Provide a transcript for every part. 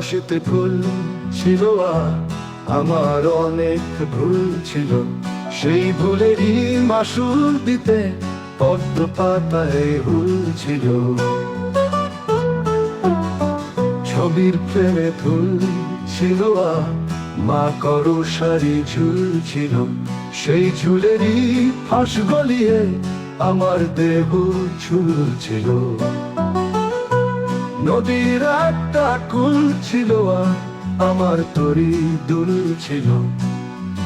হাসিতে ভুল ছিল আমার অনেক ভুল ছিল, সেই ভুলেরই মাসুল দিতে পদ্ম পাতায় হুল ছিল। ছবির প্রেমে ভুল ছিল মা করো শাড়ি ঝুল ছিল, সেই ঝুলেরই ফাঁস গলিয়ে আমার দেহ ঝুলছিল। নদীর একটা কুল ছিল আমার তরি দুল ছিল,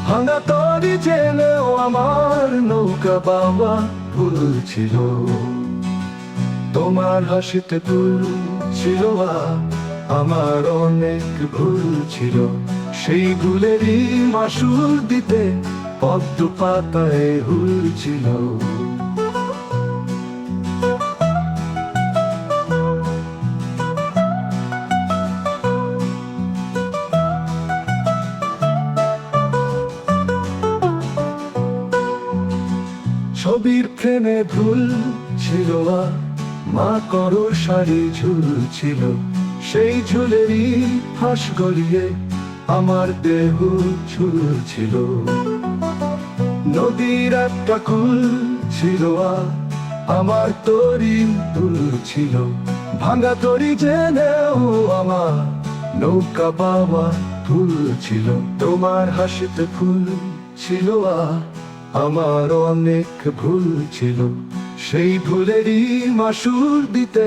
ভাঙা তরি জেলেও আমার নৌকা বাবা ভুল ছিল। তোমার হাসিতে ভুল ছিল আমার অনেক ভুল ছিল, সেই ভুলেরই মাসুল দিতে পদ্ম পাতায় হুল ছিল। ছবির প্রেমে ভুল ছিল মা করো শাড়ি ঝুল ছিল, সেই ঝুলেরই ফাঁস গলিয়ে আমার দেহ ঝুলছিল। নদীর একটা কুল ছিল আমার তরি দুল ছিল, ভাঙা তরি জেনেও আমার নৌকা বাবা ভুল ছিল। তোমার হাসিতে ফুল ছিল আমার অনেক ভুল ছিল, সেই ভুলেরই মাসুল দিতে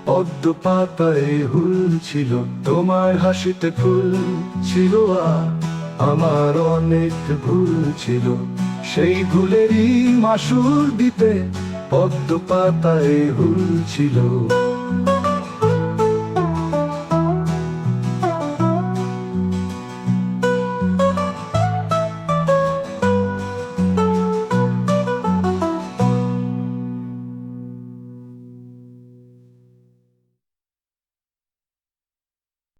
পদ্ম পাতায় হুল ছিল। তোমার হাসিতে ফুল ছিল আমার অনেক ভুল ছিল, সেই ভুলেরই মাসুল দিতে পদ্ম পাতায় হুল ছিল।